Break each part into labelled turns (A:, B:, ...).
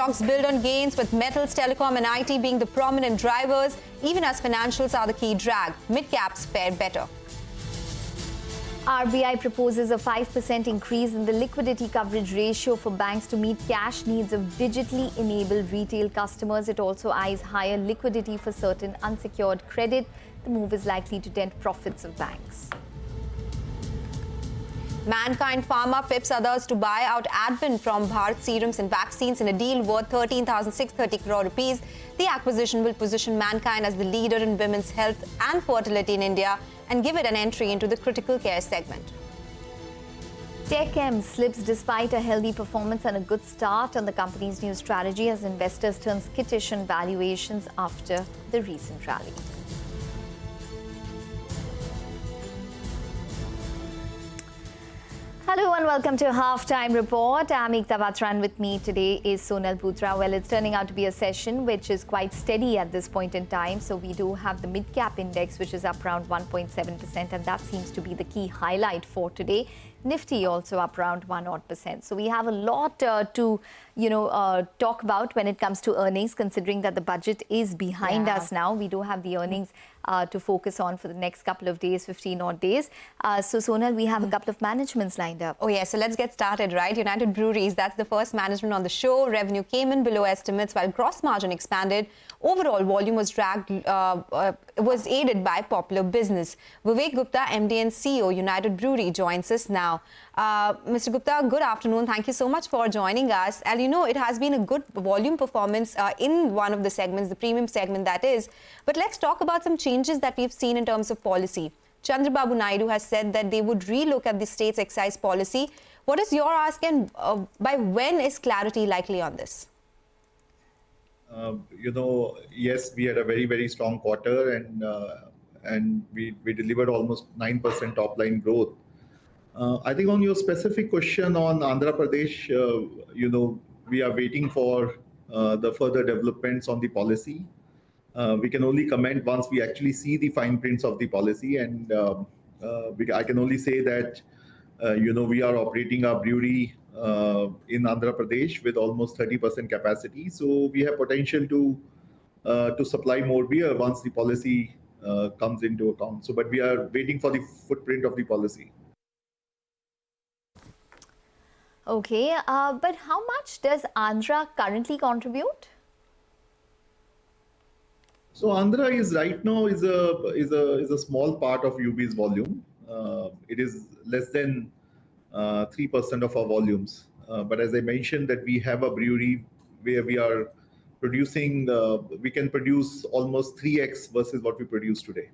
A: stocks build on gains, with metals, telecom and IT being the prominent drivers, even as financials are the key drag. Mid-caps fared better.
B: RBI proposes a 5% increase in the liquidity coverage ratio for banks to meet cash needs of digitally enabled retail customers. It also eyes higher liquidity for certain unsecured credit. The move is likely to dent profits of banks.
A: Mankind Pharma pips others to buy out Advent from Bharat Serums and Vaccines in a deal worth 13,630 crore rupees. The acquisition will position Mankind as the leader in women's health and fertility in India and give it an entry into the critical care segment.
B: TechM slips despite a healthy performance and a good start on the company's new strategy as investors turn skittish on valuations after the recent rally. Hello and welcome to Halftime Report. I'm Ekta Batra and with me today is Sonal Putra. Well, it's turning out to be a session which is quite steady at this point in time. So we do have the mid-cap index, which is up around 1.7%, and that seems to be the key highlight for today. Nifty also up around 1%. So we have a lot to talk about when it comes to earnings, considering that the budget is behind us now. We do have the earnings to focus on for the next couple of days, 15 odd days. So Sonal, we have a couple of managements lined up.
A: Oh yes, so let's get started, right? United Breweries, that's the first management on the show. Revenue came in below estimates while gross margin expanded. Overall volume was was aided by popular business. Vivek Gupta, MD and CEO, United Brewery, joins us now. Mr. Gupta, good afternoon. Thank you so much for joining us. And it has been a good volume performance in one of the segments, the premium segment that is. But let's talk about some changes that we've seen in terms of policy. Chandrababu Naidu has said that they would relook at the state's excise policy. What is your ask, and by when is clarity likely on this?
C: Yes, we had a very, very strong quarter, and we delivered almost 9% top line growth. I think on your specific question on Andhra Pradesh, we are waiting for the further developments on the policy. We can only comment once we actually see the fine prints of the policy, and I can only say that we are operating our brewery in Andhra Pradesh with almost 30% capacity, so we have potential to supply more beer once the policy comes into account. But we are waiting for the footprint of the policy.
B: Okay, but how much does Andhra currently contribute?
C: So Andhra is right now is a small part of UB's volume. It is less than 3% of our volumes. But as I mentioned, that we have a brewery where we are producing, we can produce almost 3x versus what we produce today.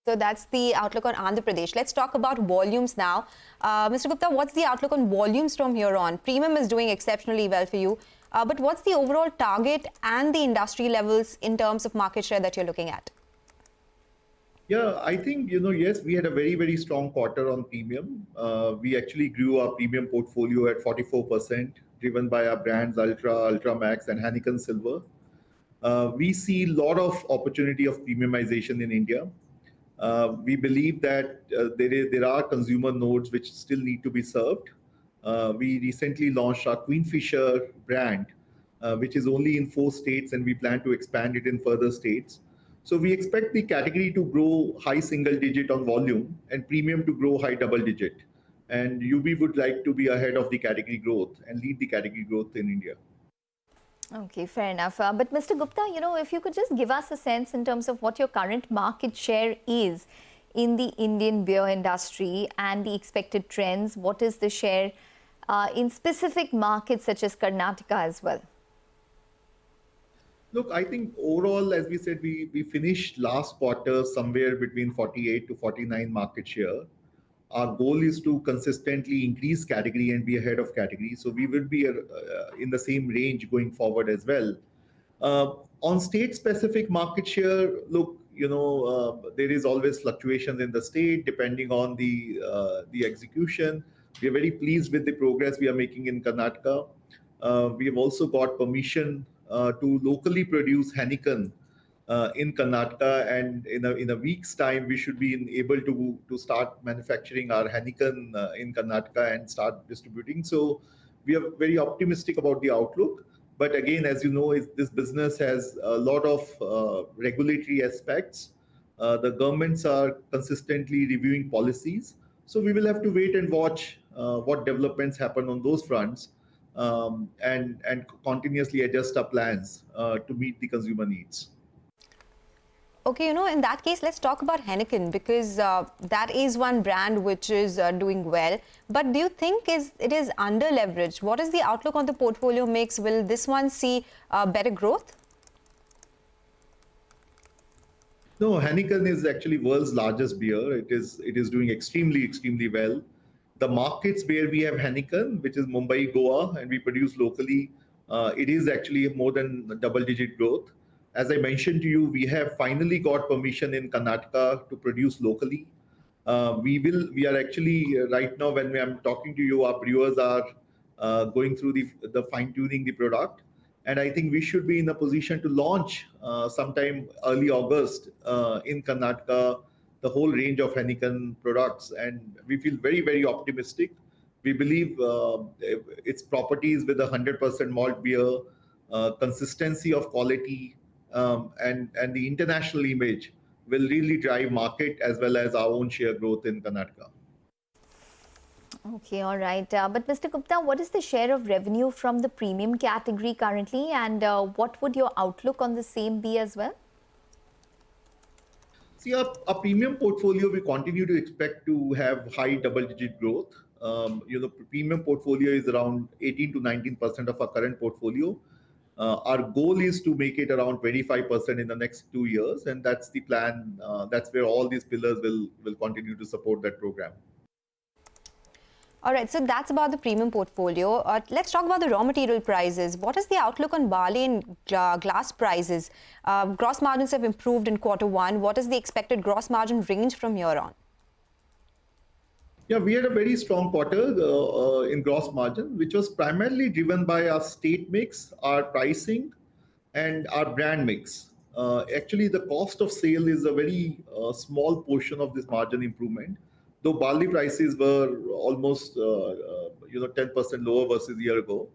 A: So that's the outlook on Andhra Pradesh. Let's talk about volumes now. Mr. Gupta, what's the outlook on volumes from here on? Premium is doing exceptionally well for you. But what's the overall target and the industry levels in terms of market share that you're looking at?
C: Yeah, I think, yes, we had a very, very strong quarter on premium. We actually grew our premium portfolio at 44%, driven by our brands Ultra, Ultra Max and Heineken Silver. We see a lot of opportunity of premiumization in India. We believe that there are consumer nodes which still need to be served. We recently launched our Queenfisher brand, which is only in 4 states, and we plan to expand it in further states. So we expect the category to grow high single digit on volume and premium to grow high double digit. And UB would like to be ahead of the category growth and lead the category growth in India.
B: Okay, fair enough. But Mr. Gupta, if you could just give us a sense in terms of what your current market share is in the Indian beer industry and the expected trends. What is the share in specific markets such as Karnataka as well?
C: Look, I think overall, as we said, we finished last quarter somewhere between 48 to 49 market share. Our goal is to consistently increase category and be ahead of category. So we will be in the same range going forward as well. On state-specific market share, look, there is always fluctuations in the state depending on the execution. We are very pleased with the progress we are making in Karnataka. We have also got permission to locally produce Heineken in Karnataka, and in a week's time we should be able to start manufacturing our Heineken in Karnataka and start distributing. So we are very optimistic about the outlook. But again, as you know, this business has a lot of regulatory aspects. The governments are consistently reviewing policies. So we will have to wait and watch what developments happen on those fronts, and continuously adjust our plans to meet the consumer needs.
A: Okay, in that case, let's talk about Heineken, because that is one brand which is doing well. But do you think it is under leveraged? What is the outlook on the portfolio mix? Will this one see better growth?
C: No, Heineken is actually world's largest beer. It is doing extremely well. The markets where we have Heineken, which is Mumbai, Goa, and we produce locally, it is actually more than double-digit growth. As I mentioned to you, we have finally got permission in Karnataka to produce locally. We are actually right now, when I'm talking to you, our brewers are going through the fine-tuning the product. And I think we should be in a position to launch sometime early August in Karnataka the whole range of Heineken products. And we feel very optimistic. We believe its properties with 100% malt beer, consistency of quality, and the international image will really drive market as well as our own share growth in Karnataka.
B: Okay, all right. But Mr. Gupta, what is the share of revenue from the premium category currently, and what would your outlook on the same be as well?
C: See, our premium portfolio, we continue to expect to have high double-digit growth. Premium portfolio is around 18 to 19% of our current portfolio. Our goal is to make it around 25% in the next 2 years, and that's the plan. That's where all these pillars will continue to support that program.
A: All right, so that's about the premium portfolio. Let's talk about the raw material prices. What is the outlook on barley and glass prices? Gross margins have improved in Q1. What is the expected gross margin range from here on?
C: Yeah, we had a very strong quarter in gross margin, which was primarily driven by our state mix, our pricing, and our brand mix. Actually, the cost of sale is a very small portion of this margin improvement. Though barley prices were almost 10% lower versus a year ago.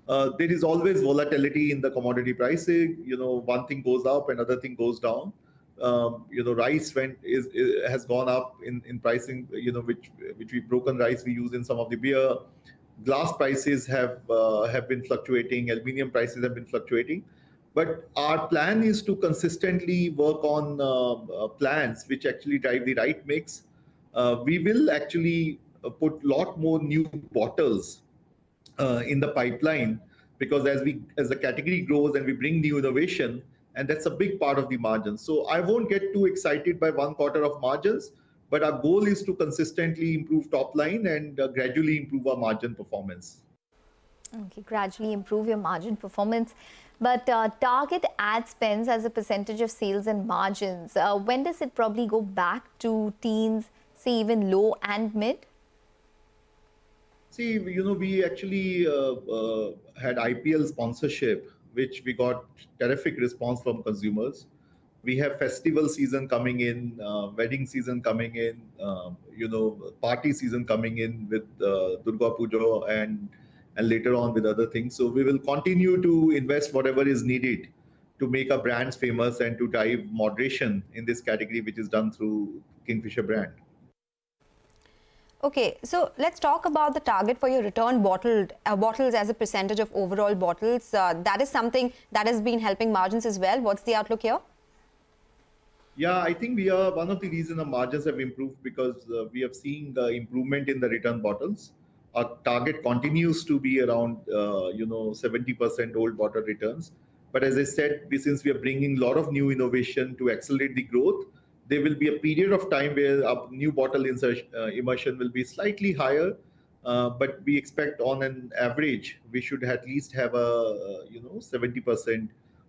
C: There is always volatility in the commodity pricing. One thing goes up, another thing goes down. Rice has gone up in pricing. Which broken rice we use in some of the beer. Glass prices have been fluctuating. Aluminium prices have been fluctuating. But our plan is to consistently work on plans which actually drive the right mix. We will actually put a lot more new bottles in the pipeline, because as the category grows and we bring new innovation, and that's a big part of the margin. So I won't get too excited by 1 quarter of margins, but our goal is to consistently improve top line and gradually improve our margin performance.
B: Okay, gradually improve your margin performance. But target ad spends as a percentage of sales and margins, when does it probably go back to teens, say even low and mid?
C: See, we actually had IPL sponsorship, which we got terrific response from consumers. We have festival season coming in, wedding season coming in, party season coming in with Durga Puja and later on with other things. So we will continue to invest whatever is needed to make our brands famous and to drive moderation in this category, which is done through Kingfisher brand.
A: Okay, so let's talk about the target for your return bottles as a percentage of overall bottles. That is something that has been helping margins as well. What's the outlook here?
C: Yeah, I think we are one of the reasons our margins have improved, because we have seen the improvement in the return bottles. Our target continues to be around 70% old bottle returns. But as I said, since we are bringing a lot of new innovation to accelerate the growth, there will be a period of time where our new bottle immersion will be slightly higher. But we expect on an average, we should at least have a 70%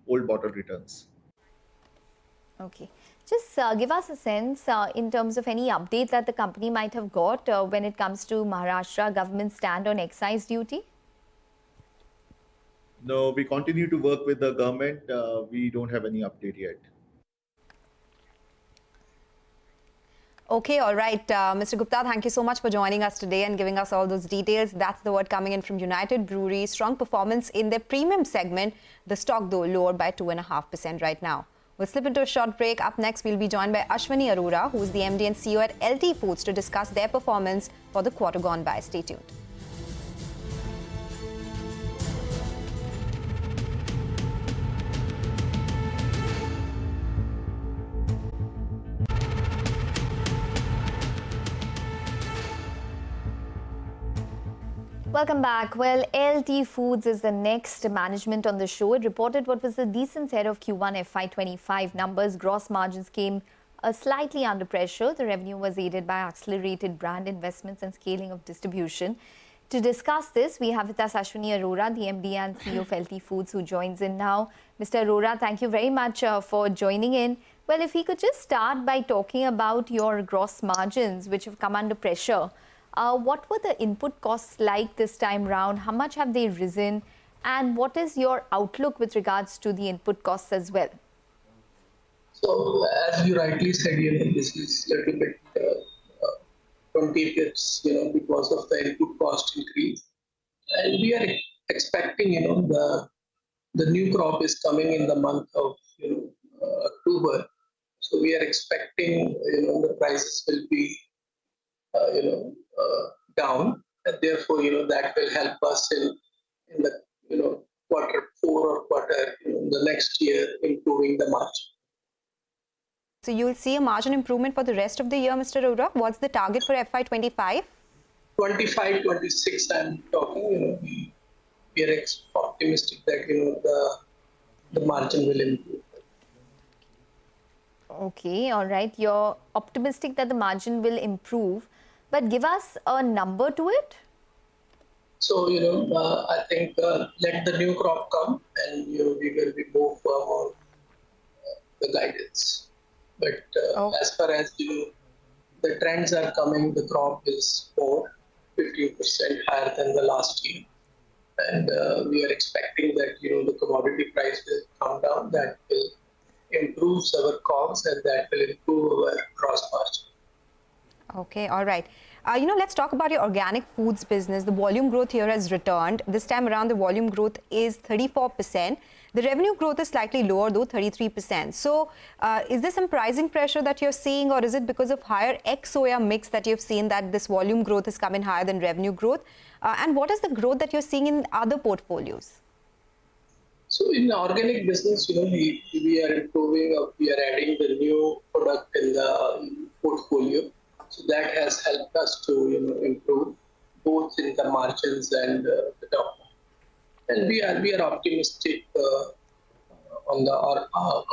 C: old bottle returns.
B: Okay. Just give us a sense in terms of any update that the company might have got when it comes to Maharashtra government stand on excise duty?
C: No, we continue to work with the government. We don't have any update yet.
A: Okay, all right. Mr. Gupta, thank you so much for joining us today and giving us all those details. That's the word coming in from United Breweries. Strong performance in their premium segment. The stock, though, lower by 2.5% right now. We'll slip into a short break. Up next, we'll be joined by Ashwani Arora, who is the MD and CEO at LT Foods, to discuss their performance for the quarter gone by. Stay tuned.
B: Welcome back. Well, LT Foods is the next management on the show. It reported what was a decent set of Q1 FY25 numbers. Gross margins came slightly under pressure. The revenue was aided by accelerated brand investments and scaling of distribution. To discuss this, we have with us Ashwani Arora, the MD and CEO of LT Foods, who joins in now. Mr. Arora, thank you very much for joining in. Well, if we could just start by talking about your gross margins, which have come under pressure. What were the input costs like this time round? How much have they risen? And what is your outlook with regards to the input costs as well?
D: So, as you rightly said, this is a little bit 20 bits, because of the input cost increase. And we are expecting, the new crop is coming in the month of, October. So we are expecting, the prices will be, down, and therefore, that will help us in the, quarter 4 or quarter, the next year, improving the margin.
A: So you'll see a margin improvement for the rest of the year, Mr. Arora. What's the target for FY25?
D: 25, 26, I'm talking, we are optimistic that, the margin will improve.
B: Okay, all right. You're optimistic that the margin will improve, but give us a number to it.
D: So, I think let the new crop come and, we will be more firm on the guidance. But as far as, the trends are coming, the crop is more 15% higher than the last year. And we are expecting that, the commodity price will come down. That will improve our COGS and that will improve our gross margin.
A: Okay, all right. Let's talk about your organic foods business. The volume growth here has returned. This time around, the volume growth is 34%. The revenue growth is slightly lower, though, 33%. So, is there some pricing pressure that you're seeing, or is it because of higher ex-soya mix that you've seen that this volume growth is coming higher than revenue growth? And what is the growth that you're seeing in other portfolios?
D: So, in the organic business, we are improving, we are adding the new product in the portfolio. So that has helped us to improve both in the margins and the top line. And we are optimistic on the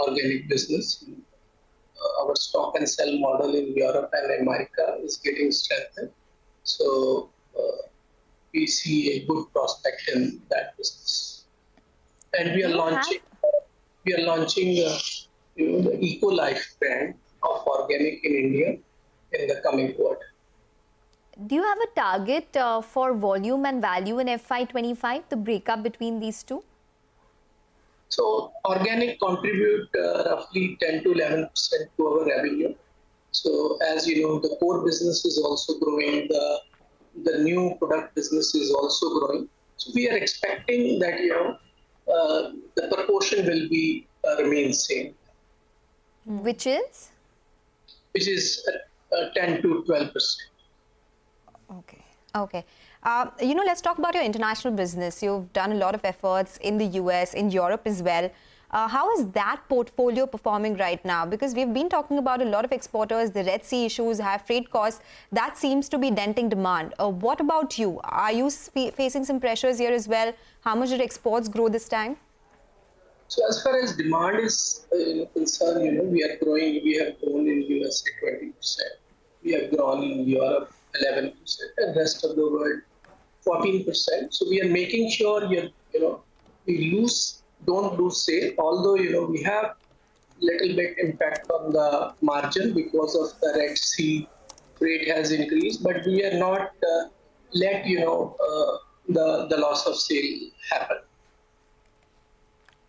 D: organic business. Our stock and sell model in Europe and America is getting strengthened. So we see a good prospect in that business. And we are launching the Eco Life brand of organic in India in the coming quarter.
B: Do you have a target for volume and value in FY25, the breakup between these two?
D: So organic contribute roughly 10 to 11% to our revenue. So as you know, the core business is also growing, the new product business is also growing. So we are expecting that, the proportion will be remain same.
B: Which is?
D: Which is 10 to 12%.
A: Okay. Let's talk about your international business. You've done a lot of efforts in the US, in Europe as well. How is that portfolio performing right now? Because we've been talking about a lot of exporters, the Red Sea issues, high freight costs. That seems to be denting demand. What about you? Are you facing some pressures here as well? How much did exports grow this time?
D: So as far as demand is concerned, we are growing. We have grown in US 20%. We have grown in Europe 11%, and rest of the world 14%. So we are making sure we don't lose sale. Although we have little bit impact on the margin because of the Red Sea rate has increased, but we are not let the loss of sale happen.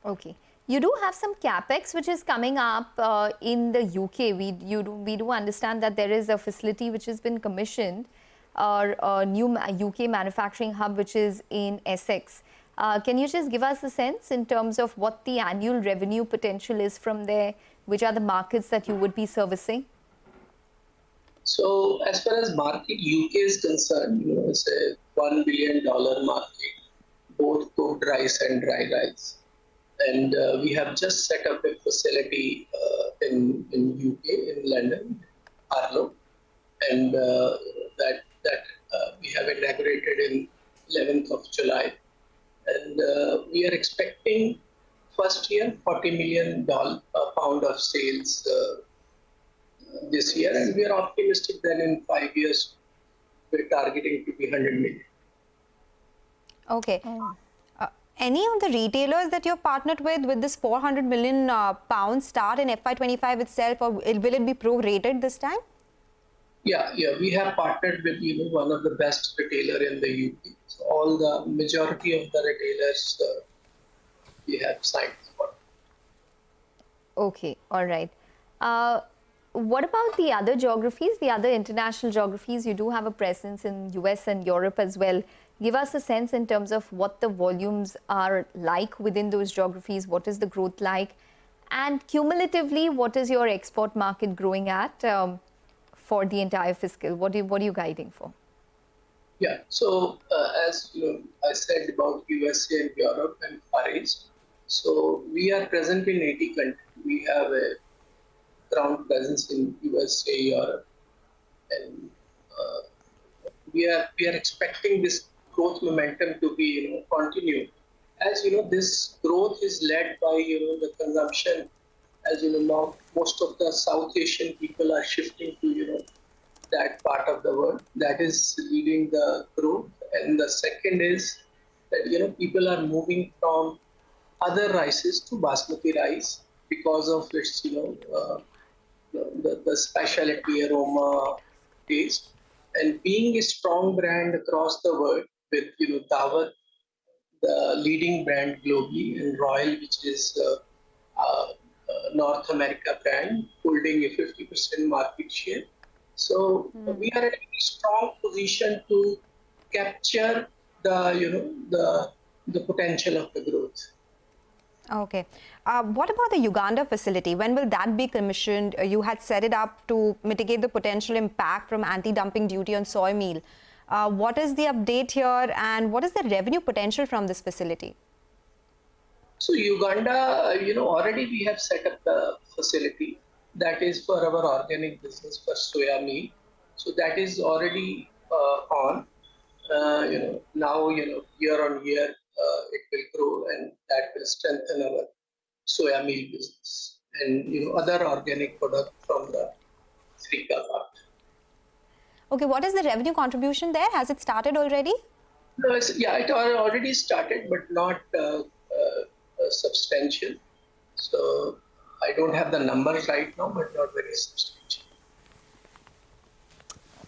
B: Okay. You do have some capex which is coming up in the UK. We do understand that there is a facility which has been commissioned, or a new UK manufacturing hub which is in Essex. Can you just give us a sense in terms of what the annual revenue potential is from there? Which are the markets that you would be servicing?
D: So as far as market UK is concerned, it's a $1 billion market, both cooked rice and dry rice. And we have just set up a facility in UK, in London, Harlow, and that we have inaugurated in 11th of July. And we are expecting first year $40 million pound of sales this year, and we are optimistic that in 5 years we're targeting to be 100 million.
A: Okay. Any of the retailers that you've partnered with this 400 million pounds start in FY25 itself, or will it be prorated this time?
D: Yeah, we have partnered with one of the best retailer in the UK. So all the majority of the retailers we have signed for.
B: Okay, all right. What about the other geographies, the other international geographies? You do have a presence in US and Europe as well. Give us a sense in terms of what the volumes are like within those geographies. What is the growth like? And cumulatively, what is your export market growing at for the entire fiscal? What are you guiding for?
D: Yeah, so as I said about USA and Europe and Far East. So we are present in 80 countries. We have a ground presence in USA, Europe, and we are expecting this growth momentum to be continue. As this growth is led by the consumption. As now most of the South Asian people are shifting to that part of the world. That is leading the growth. And the second is that people are moving from other rices to basmati rice because of its the specialty, aroma, taste, and being a strong brand across the world with Dawat, the leading brand globally, and Royal, which is North America brand, holding a 50% market share. So we are in a strong position to capture the potential of the growth.
A: Okay. What about the Uganda facility? When will that be commissioned? You had set it up to mitigate the potential impact from anti-dumping duty on soy meal. What is the update here, and what is the revenue potential from this facility?
D: So Uganda, already we have set up the facility that is for our organic business for soya meal. So that is already on. Now year on year it will grow, and that will strengthen our soya meal business and other organic product from the Africa part.
A: Okay, what is the revenue contribution there? Has it started already?
D: No, it already started, but not substantial. So I don't have the numbers right now, but not very substantial.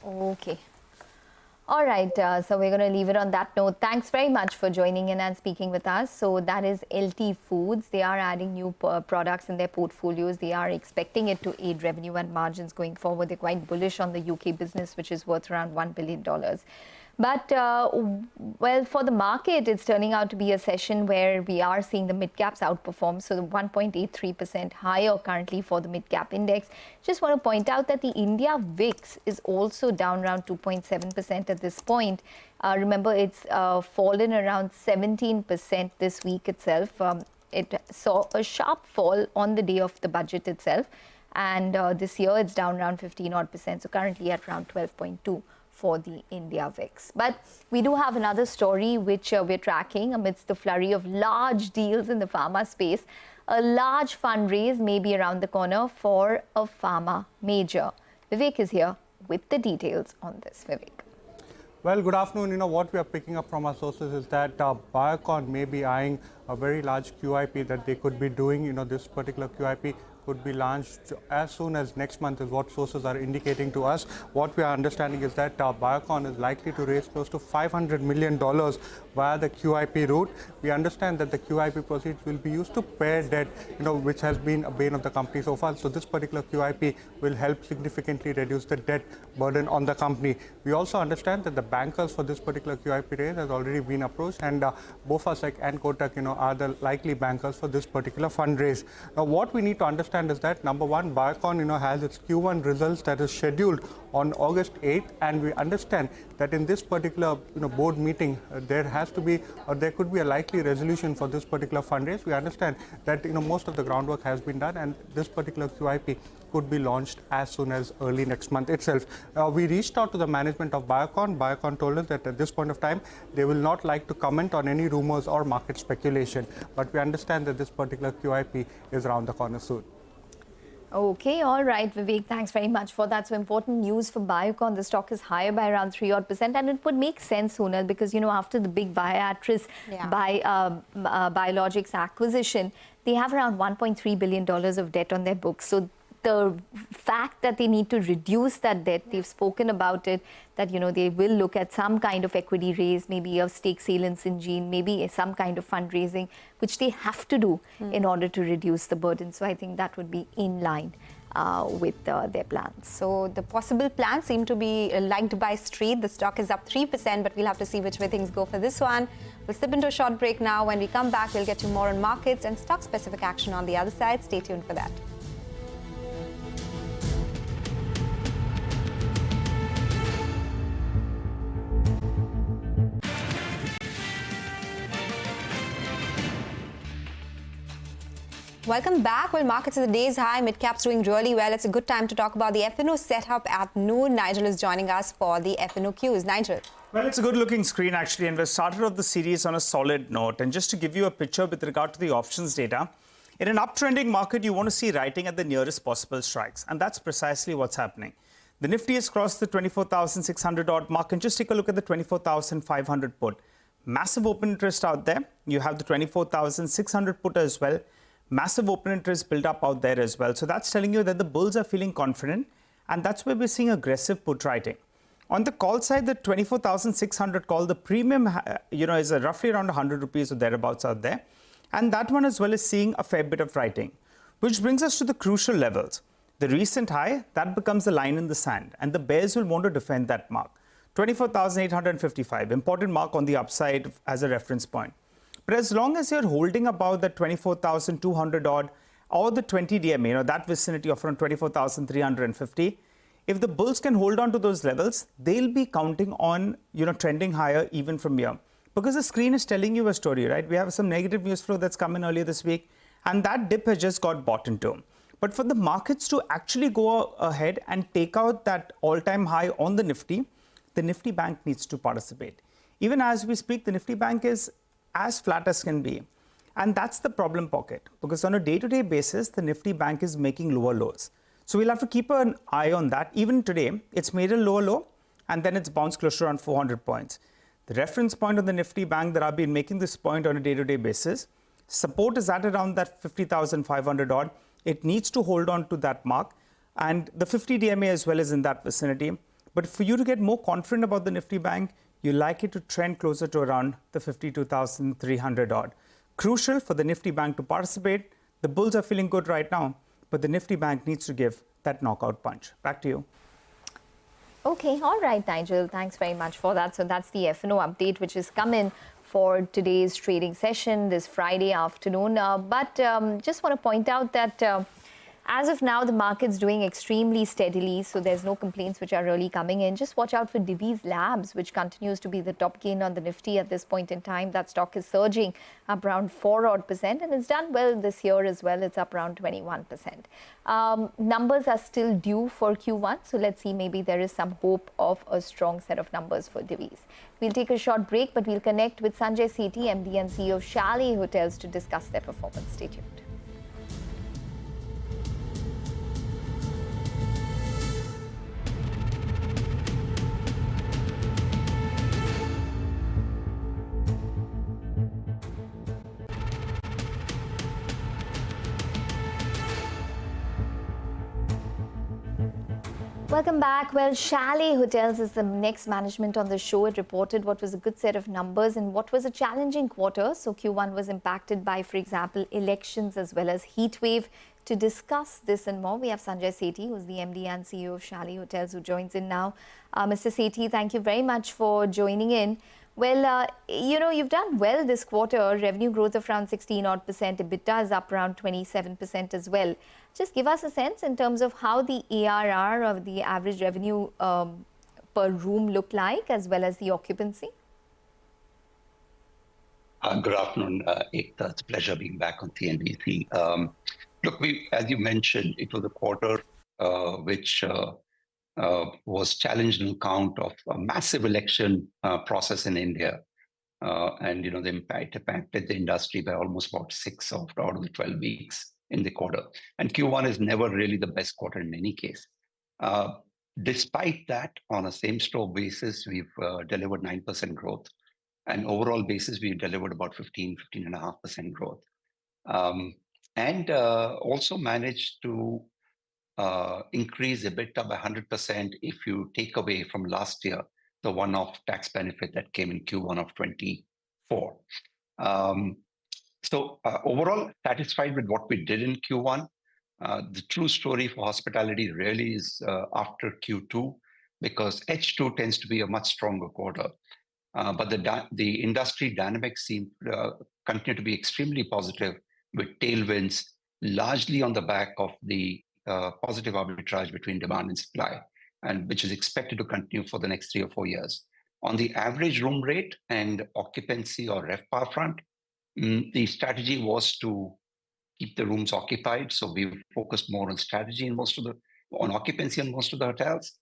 B: Okay. All right, so we're going to leave it on that note. Thanks very much for joining in and speaking with us. So that is LT Foods. They are adding new products in their portfolios. They are expecting it to aid revenue and margins going forward. They're quite bullish on the UK business, which is worth around $1 billion. But, well, for the market, it's turning out to be a session where we are seeing the mid-caps outperform. So the 1.83% higher currently for the mid-cap index. Just want to point out that the India VIX is also down around 2.7% at this point. Remember, it's fallen around 17% this week itself. It saw a sharp fall on the day of the budget itself. And this year, it's down around 15%. So currently at around 12.2. for the India VIX. But we do have another story which we're tracking amidst the flurry of large deals in the pharma space. A large fundraise may be around the corner for a pharma major. Vivek is here with the details on this. Vivek.
E: Well, good afternoon. What we are picking up from our sources is that Biocon may be eyeing a very large QIP that they could be doing. This particular QIP could be launched as soon as next month is what sources are indicating to us. What we are understanding is that Biocon is likely to raise close to $500 million via the QIP route. We understand that the QIP proceeds will be used to pay debt, which has been a bane of the company so far. So this particular QIP will help significantly reduce the debt burden on the company. We also understand that the bankers for this particular QIP raise has already been approached, and BofA and Kotak, are the likely bankers for this particular fundraise. Now, what we need to understand is that number one, Biocon, has its Q1 results that is scheduled on August 8th, and we understand that in this particular, board meeting, there has to be, or there could be a likely resolution for this particular fundraise. We understand that, most of the groundwork has been done, and this particular QIP could be launched as soon as early next month itself. We reached out to the management of Biocon. Biocon told us that at this point of time, they will not like to comment on any rumors or market speculation. But we understand that this particular QIP is around the corner soon.
B: Okay, all right, Vivek, thanks very much for that. So important news for Biocon. The stock is higher by around 3% and it would make sense, Sonal, because, after the big Viatris biologics acquisition, they have around $1.3 billion of debt on their books. So the fact that they need to reduce that debt, they've spoken about it, that, they will look at some kind of equity raise, maybe a stake sale in Syngene, maybe some kind of fundraising, which they have to do in order to reduce the burden. So I think that would be in line with their plans.
A: So the possible plans seem to be liked by Street. The stock is up 3%, but we'll have to see which way things go for this one. We'll slip into a short break now. When we come back, we'll get to more on markets and stock-specific action on the other side. Stay tuned for that. Welcome back. Well, markets at the day's high, mid-caps doing really well. It's a good time to talk about the F&O setup at noon. Nigel is joining us for the F&O Qs. Nigel.
F: Well, it's a good-looking screen, actually, and we've started off the series on a solid note. And just to give you a picture with regard to the options data, in an uptrending market, you want to see writing at the nearest possible strikes, and that's precisely what's happening. The Nifty has crossed the 24,600-odd mark, and just take a look at the 24,500 put. Massive open interest out there. You have the 24,600 put as well. Massive open interest built up out there as well. So that's telling you that the bulls are feeling confident, and that's where we're seeing aggressive put writing. On the call side, the 24,600 call, the premium, is roughly around 100 rupees or thereabouts out there. And that one as well is seeing a fair bit of writing, which brings us to the crucial levels. The recent high, that becomes the line in the sand, and the bears will want to defend that mark. 24,855, important mark on the upside as a reference point. But as long as you're holding about the 24,200 odd or the 20 DMA, that vicinity of around 24,350, if the bulls can hold on to those levels, they'll be counting on, trending higher even from here. Because the screen is telling you a story, right? We have some negative news flow that's come in earlier this week, and that dip has just got bought into. But for the markets to actually go ahead and take out that all-time high on the Nifty Bank needs to participate. Even as we speak, the Nifty Bank is as flat as can be. And that's the problem pocket, because on a day-to-day basis, the Nifty Bank is making lower lows. So we'll have to keep an eye on that. Even today, it's made a lower low, and then it's bounced closer around 400 points. The reference point on the Nifty Bank that I've been making this point on a day-to-day basis, support is at around that 50,500 odd. It needs to hold on to that mark, and the 50 DMA as well is in that vicinity. But for you to get more confident about the Nifty Bank, you like it to trend closer to around the 52,300 odd. Crucial for the Nifty Bank to participate. The bulls are feeling good right now, but the Nifty Bank needs to give that knockout punch. Back to you.
B: Okay, all right, Nigel. Thanks very much for that. So that's the F&O update, which has come in for today's trading session this Friday afternoon. But just want to point out that as of now, the market's doing extremely steadily, so there's no complaints which are really coming in. Just watch out for Divi's Labs, which continues to be the top gain on the Nifty at this point in time. That stock is surging up around 4% and it's done well this year as well. It's up around 21%. Numbers are still due for Q1, so let's see, maybe there is some hope of a strong set of numbers for Divi's. We'll take a short break, but we'll connect with Sanjay Sethi, MD and CEO of Chalet Hotels, to discuss their performance. Stay tuned. Welcome back. Well, Chalet Hotels is the next management on the show. It reported what was a good set of numbers in what was a challenging quarter. So Q1 was impacted by, for example, elections as well as heat wave. To discuss this and more, we have Sanjay Sethi, who's the MD and CEO of Chalet Hotels, who joins in now. Mr. Sethi, thank you very much for joining in. Well, you've done well this quarter. Revenue growth of around 16-odd%. EBITDA is up around 27% as well. Just give us a sense in terms of how the ARR or the average revenue per room looked like, as well as the occupancy.
G: Good afternoon, Ekta. It's a pleasure being back on CNBC. Look, as you mentioned, it was a quarter which was challenged on account of a massive election process in India. And, the impact impacted the industry by almost about 6 out of the 12 weeks in the quarter. And Q1 is never really the best quarter in any case. Despite that, on a same-store basis, we've delivered 9% growth. And overall basis, we delivered about 15.5% growth. And also managed to increase EBITDA by 100% if you take away from last year the one-off tax benefit that came in Q1 of 24. So overall, satisfied with what we did in Q1. The true story for hospitality really is after Q2, because H2 tends to be a much stronger quarter. But the industry dynamics seem continue to be extremely positive, with tailwinds largely on the back of the positive arbitrage between demand and supply, and which is expected to continue for the next 3 or 4 years. On the average room rate and occupancy or RevPAR front, the strategy was to keep the rooms occupied. So we focused more on strategy in on occupancy in most of the hotels.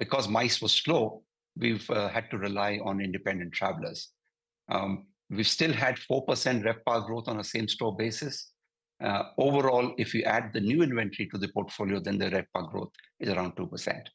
G: Because MICE was slow, we've had to rely on independent travelers. We've still had 4% RevPAR growth on a same-store basis. Overall, if you add the new inventory to the portfolio, then the RevPAR growth is around 2%.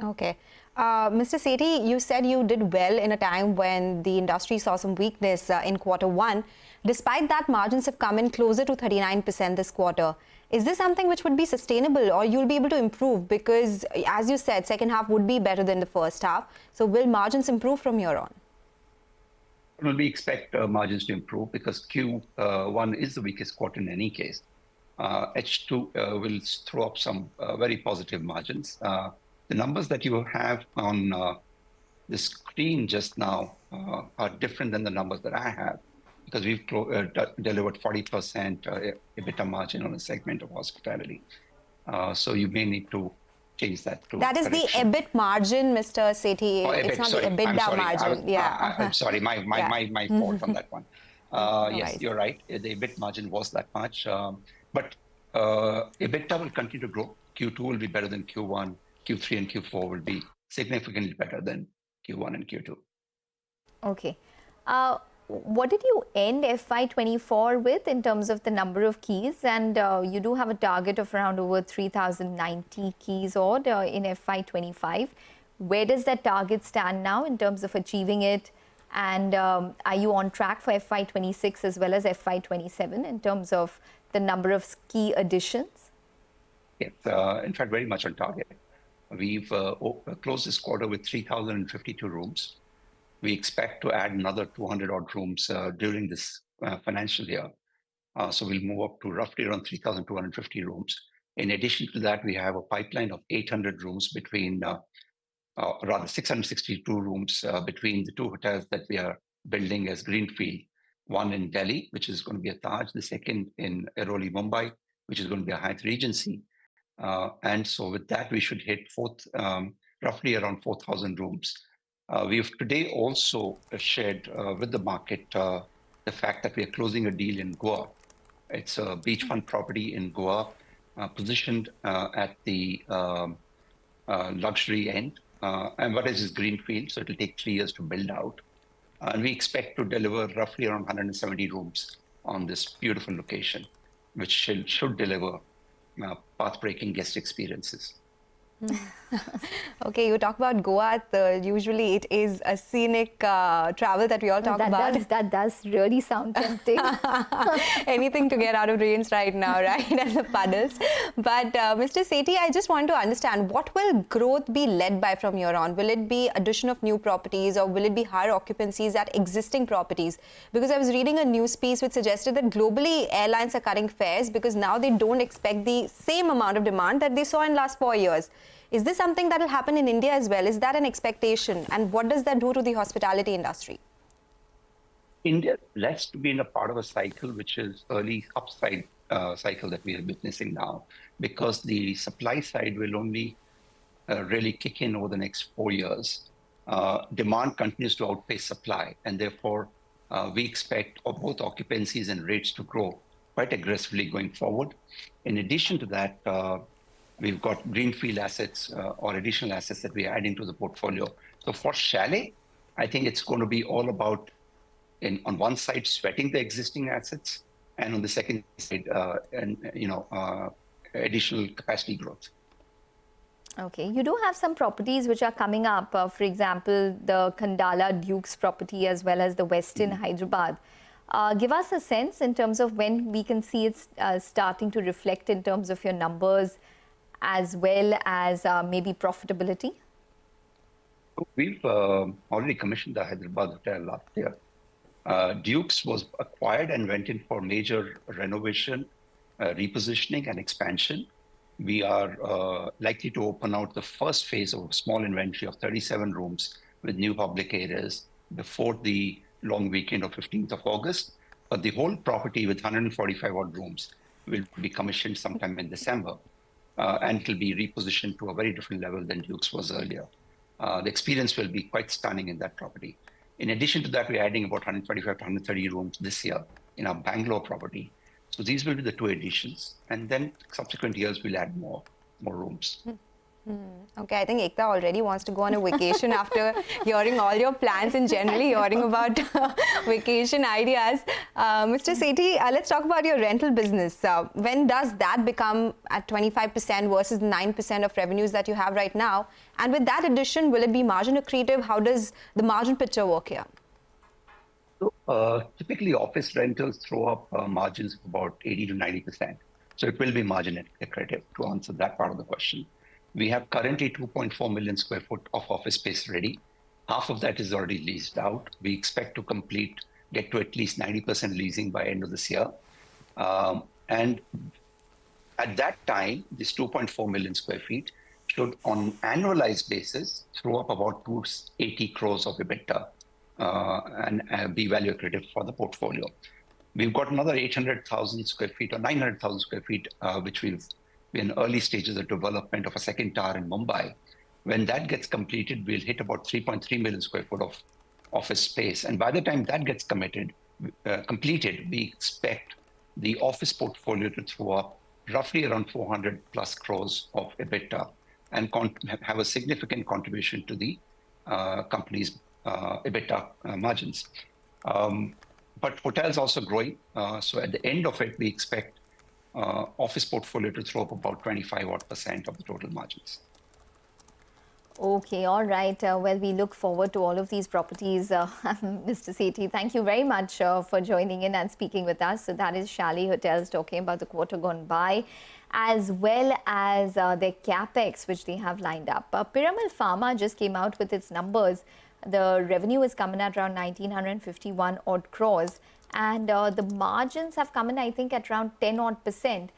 A: Okay. Mr. Sethi, you said you did well in a time when the industry saw some weakness in Q1. Despite that, margins have come in closer to 39% this quarter. Is this something which would be sustainable, or you'll be able to improve? Because, as you said, second half would be better than the first half. So will margins improve from here on?
G: Well, we expect margins to improve because Q1 is the weakest quarter in any case. H2 will throw up some very positive margins. The numbers that you have on the screen just now are different than the numbers that I have, because we've delivered 40% EBITDA margin on a segment of hospitality. So you may need to change that to
A: That is
G: correction.
A: the EBIT margin, Mr. Sethi.
G: Oh, EBIT,
A: it's not
G: sorry.
A: the EBITDA
G: I'm sorry.
A: margin.
G: I'm sorry, my fault on that one. Yes,
A: worries.
G: you're right. The EBIT margin was that much. But EBITDA will continue to grow. Q2 will be better than Q1. Q3 and Q4 will be significantly better than Q1 and Q2.
B: Okay. What did you end FY24 with in terms of the number of keys? And you do have a target of around over 3,090 keys odd in FY25. Where does that target stand now in terms of achieving it? And are you on track for FY26 as well as FY27 in terms of the number of key additions?
G: Yes, in fact, very much on target. We've closed this quarter with 3,052 rooms. We expect to add another 200 odd rooms during this financial year. So we'll move up to roughly around 3,250 rooms. In addition to that, we have a pipeline of 800 rooms between, rather 662 rooms between the 2 hotels that we are building as Greenfield. One in Delhi, which is going to be a Taj. The second in Airoli, Mumbai, which is going to be a Hyatt Regency. And so with that, we should hit roughly around 4,000 rooms. We've today also shared with the market the fact that we are closing a deal in Goa. It's a beachfront property in Goa, positioned at the luxury end. And what is Greenfield, so it'll take 3 years to build out. And we expect to deliver roughly around 170 rooms on this beautiful location, which should deliver path-breaking guest experiences.
A: Okay, you talk about Goa. Usually it is a scenic travel that we all talk about.
B: That does really sound tempting.
A: Anything to get out of rains right now, right? And the puddles. But Mr. Sethi, I just want to understand, what will growth be led by from here on? Will it be addition of new properties, or will it be higher occupancies at existing properties? Because I was reading a news piece which suggested that globally airlines are cutting fares because now they don't expect the same amount of demand that they saw in last 4 years. Is this something that will happen in India as well? Is that an expectation? And what does that do to the hospitality industry?
G: India likes to be in a part of a cycle which is early upside cycle that we are witnessing now, because the supply side will only really kick in over the next 4 years. Demand continues to outpace supply, and therefore we expect both occupancies and rates to grow quite aggressively going forward. In addition to that, we've got greenfield assets or additional assets that we are adding to the portfolio. So for Chalet, I think it's going to be all about, on one side, sweating the existing assets, and on the second side, additional capacity growth.
B: Okay, you do have some properties which are coming up. For example, the Kandala Dukes property as well as the Westin Hyderabad. Give us a sense in terms of when we can see it starting to reflect in terms of your numbers, as well as maybe profitability?
G: We've already commissioned the Hyderabad hotel last year. Dukes was acquired and went in for major renovation, repositioning and expansion. We are likely to open out the first phase of a small inventory of 37 rooms with new public areas before the long weekend of 15th of August. But the whole property with 145 odd rooms will be commissioned sometime in December. And it will be repositioned to a very different level than Dukes was earlier. The experience will be quite stunning in that property. In addition to that, we're adding about 125 to 130 rooms this year in our Bangalore property. So these will be the 2 additions. And then subsequent years, we'll add more rooms.
A: Okay, I think Ekta already wants to go on a vacation after hearing all your plans and generally hearing about vacation ideas. Mr. Sethi, let's talk about your rental business. When does that become at 25% versus 9% of revenues that you have right now? And with that addition, will it be margin accretive? How does the margin picture work here?
G: So, typically, office rentals throw up margins of about 80 to 90%. So it will be margin accretive, to answer that part of the question. We have currently 2.4 million square foot of office space ready. Half of that is already leased out. We expect to get to at least 90% leasing by end of this year. And at that time, this 2.4 million square feet should, on annualized basis, throw up about 280 crores of EBITDA and be value accretive for the portfolio. We've got another 800,000 square feet or 900,000 square feet, which we're in early stages of development of a second tower in Mumbai. When that gets completed, we'll hit about 3.3 million square foot of office space. And by the time that gets completed, we expect the office portfolio to throw up roughly around 400 plus crores of EBITDA and have a significant contribution to the company's EBITDA margins. But hotels also growing. So at the end of it, we expect office portfolio to throw up about 25% of the total margins.
B: Okay, all right. Well, we look forward to all of these properties. Mr. Sethi, thank you very much for joining in and speaking with us. So that is Chalet Hotels talking about the quarter gone by, as well as their capex, which they have lined up. Piramal Pharma just came out with its numbers. The revenue is coming at around 1,951 odd crores. And the margins have come in, I think, at around 10 odd percent,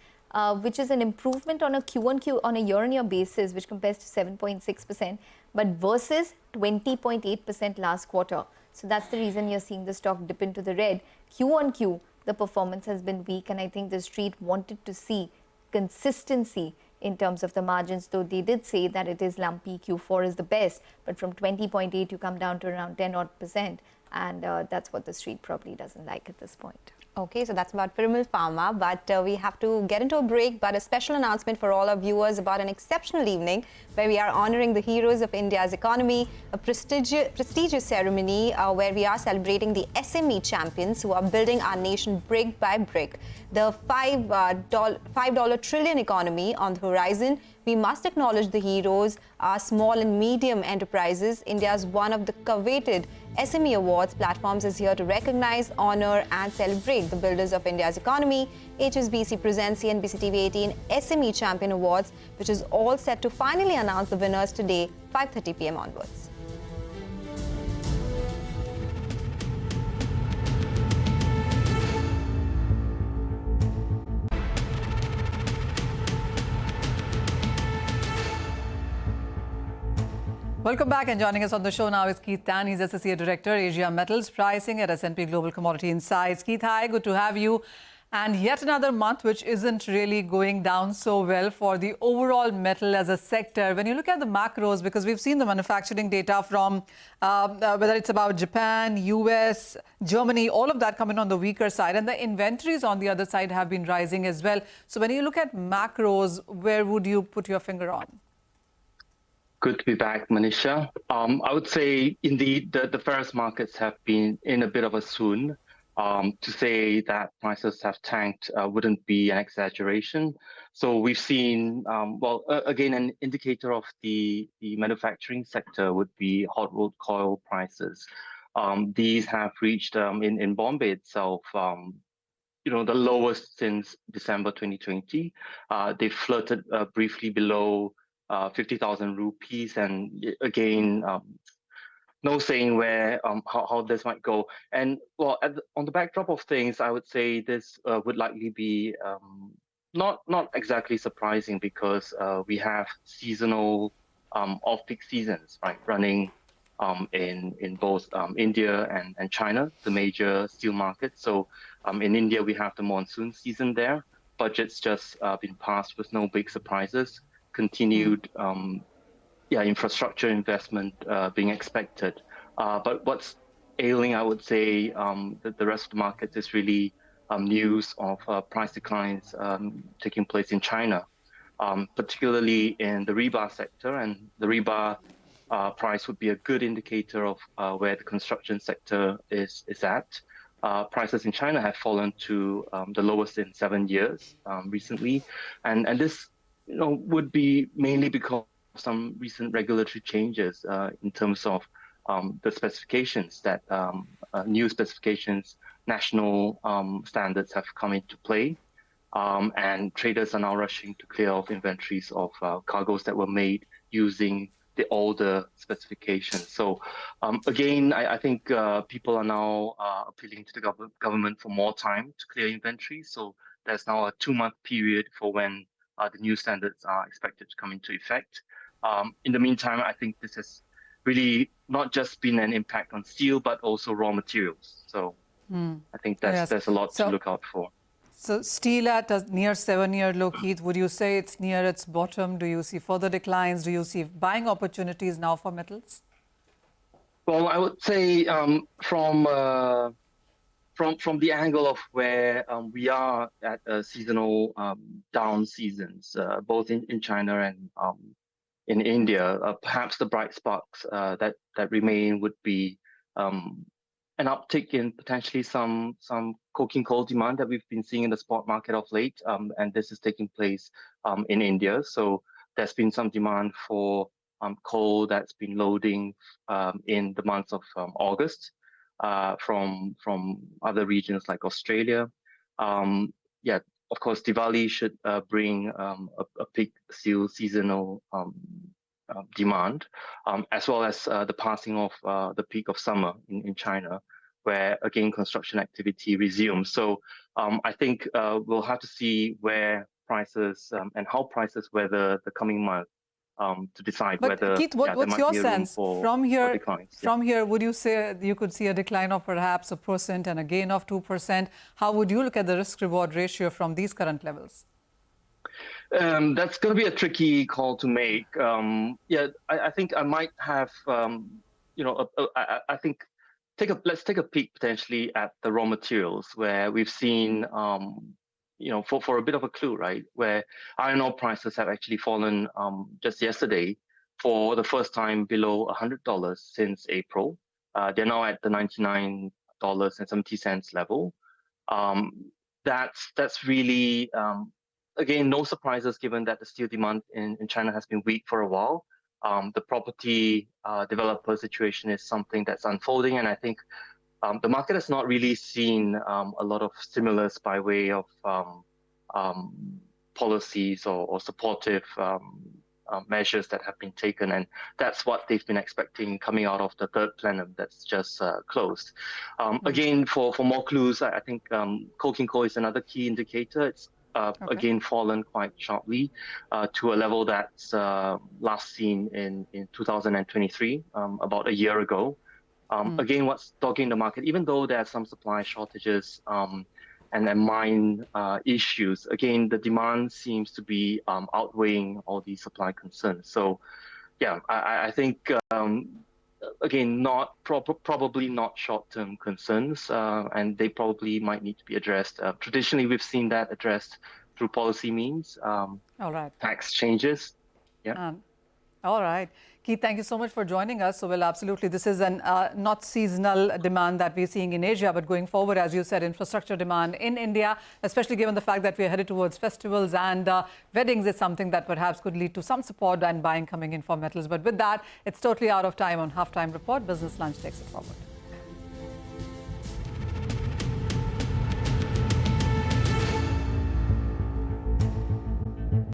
B: which is an improvement on a Q1Q on a year-on-year basis, which compares to 7.6%, but versus 20.8% last quarter. So that's the reason you're seeing the stock dip into the red. Q1Q, the performance has been weak, and I think the street wanted to see consistency in terms of the margins, though they did say that it is lumpy. Q4 is the best, but from 20.8 you come down to around 10 odd percent. And that's what the street probably doesn't like at this point.
A: Okay, so that's about Piramal Pharma, but we have to get into a break. But a special announcement for all our viewers about an exceptional evening where we are honoring the heroes of India's economy, a prestigious ceremony where we are celebrating the SME champions who are building our nation brick by brick. The $5 trillion economy on the horizon. We must acknowledge the heroes, our small and medium enterprises. India's one of the coveted SME Awards platforms is here to recognize, honor and celebrate the builders of India's economy. HSBC presents CNBC-TV18 SME Champion Awards, which is all set to finally announce the winners today, 5:30 p.m. onwards.
H: Welcome back, and joining us on the show now is Keith Tan. He's Associate Director, Asia Metals Pricing at S&P Global Commodity Insights. Keith, hi, good to have you. And yet another month which isn't really going down so well for the overall metal as a sector. When you look at the macros, because we've seen the manufacturing data from whether it's about Japan, US, Germany, all of that coming on the weaker side. And the inventories on the other side have been rising as well. So when you look at macros, where would you put your finger on?
I: Good to be back, Manisha. I would say, indeed, the ferrous markets have been in a bit of a swoon. To say that prices have tanked wouldn't be an exaggeration. So we've seen, again, an indicator of the manufacturing sector would be hot rolled coil prices. These have reached, in Bombay itself, the lowest since December 2020. They flirted briefly below 50,000 rupees, and again, no saying where how this might go. And well, on the backdrop of things, I would say this would likely be not exactly surprising, because we have seasonal off-peak seasons, right, running in both India and China, the major steel markets. So in India, we have the monsoon season there. Budget's just been passed with no big surprises. Continued infrastructure investment being expected. But what's ailing, I would say, the rest of the market is really news of price declines taking place in China, particularly in the rebar sector. And the rebar price would be a good indicator of where the construction sector is at. Prices in China have fallen to the lowest in 7 years recently. And this would be mainly because of some recent regulatory changes in terms of the specifications that new specifications, national standards have come into play. And traders are now rushing to clear off inventories of cargoes that were made using the older specifications. So again, I think people are now appealing to the government for more time to clear inventory. So there's now a 2-month period for when the new standards are expected to come into effect. In the meantime, I think this has really not just been an impact on steel, but also raw materials. So I think there's a lot to look out for.
H: So steel at a near 7-year low, Keith, would you say it's near its bottom? Do you see further declines? Do you see buying opportunities now for metals?
I: Well, I would say from the angle of where we are at seasonal down seasons, both in China and in India, perhaps the bright sparks that remain would be an uptick in potentially some coking coal demand that we've been seeing in the spot market of late, and this is taking place in India. So there's been some demand for coal that's been loading in the months of August from other regions like Australia. Of course, Diwali should bring a peak steel seasonal demand, as well as the passing of the peak of summer in China, where again construction activity resumes. So I think we'll have to see where prices and how prices weather the coming month to decide whether.
H: Keith, what's your sense from here? From here, would you say you could see a decline of perhaps 1% and a gain of 2%? How would you look at the risk-reward ratio from these current levels?
I: That's going to be a tricky call to make. I think I might have, I think let's take a peek potentially at the raw materials, where we've seen, for a bit of a clue, right, where iron ore prices have actually fallen just yesterday for the first time below $100 since April. They're now at the $99.70 level. That's really, again, no surprises given that the steel demand in China has been weak for a while. The property developer situation is something that's unfolding, and I think the market has not really seen a lot of stimulus by way of policies or supportive measures that have been taken, and that's what they've been expecting coming out of the third plenum that's just closed. Again, for more clues, I think coking coal is another key indicator. It's again fallen quite sharply to a level that's last seen in 2023, about a year ago. Again, what's dogging the market, even though there are some supply shortages and mine issues, again, the demand seems to be outweighing all these supply concerns. So, yeah, I think, again, probably not short-term concerns, and they probably might need to be addressed. Traditionally, we've seen that addressed through policy means,
H: All right.
I: tax changes. Yeah.
H: All right. Keith, thank you so much for joining us. So, well, absolutely, this is an not seasonal demand that we're seeing in Asia, but going forward, as you said, infrastructure demand in India, especially given the fact that we're headed towards festivals and weddings, is something that perhaps could lead to some support and buying coming in for metals. But with that, it's totally out of time on Halftime Report. Business Lunch takes it forward.